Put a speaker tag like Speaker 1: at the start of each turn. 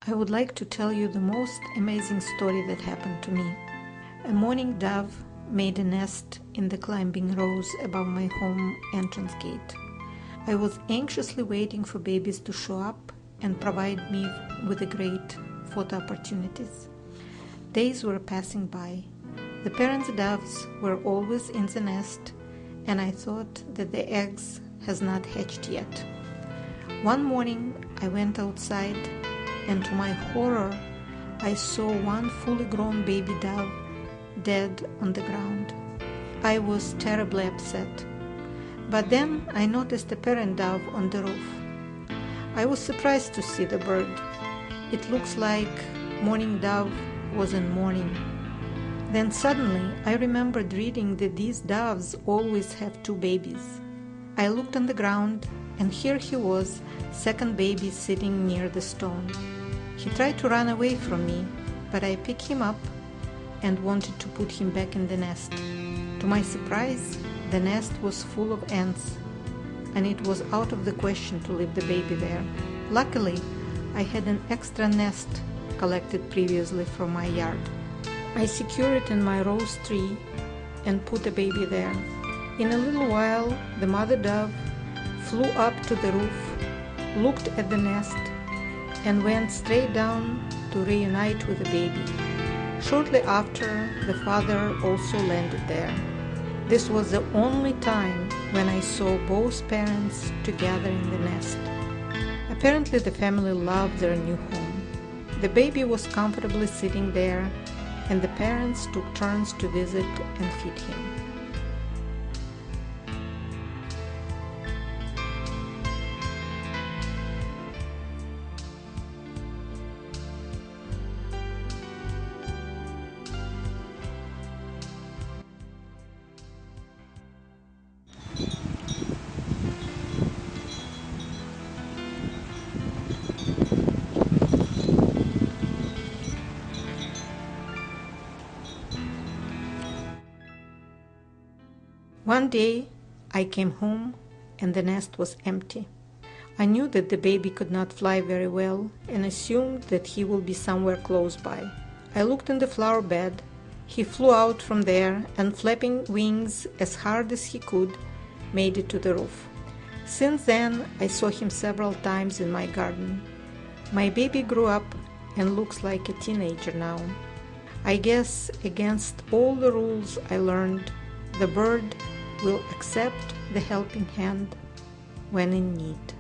Speaker 1: I would like to tell you the most amazing story that happened to me. A mourning dove made a nest in the climbing rose above my home entrance gate. I was anxiously waiting for babies to show up and provide me with great photo opportunities. Days were passing by. The parents' doves were always in the nest, and I thought that the eggs has not hatched yet. One morning I went outside, and to my horror I saw one fully grown baby dove dead on the ground. I was terribly upset. But then I noticed a parent dove on the roof. I was surprised to see the bird. It looks like mourning dove was in mourning. Then suddenly I remembered reading that these doves always have two babies. I looked on the ground, and here he was, second baby sitting near the stone. He tried to run away from me, but I picked him up and wanted to put him back in the nest. To my surprise, the nest was full of ants, and it was out of the question to leave the baby there. Luckily, I had an extra nest collected previously from my yard. I secured it in my rose tree and put the baby there. In a little while, the mother dove flew up to the roof, looked at the nest, and went straight down to reunite with the baby. Shortly after, the father also landed there. This was the only time when I saw both parents together in the nest. Apparently, the family loved their new home. The baby was comfortably sitting there, and the parents took turns to visit and feed him. One day, I came home and the nest was empty. I knew that the baby could not fly very well and assumed that he will be somewhere close by. I looked in the flower bed. He flew out from there and, flapping wings as hard as he could, made it to the roof. Since then, I saw him several times in my garden. My baby grew up and looks like a teenager now. I guess against all the rules I learned, the bird will accept the helping hand when in need.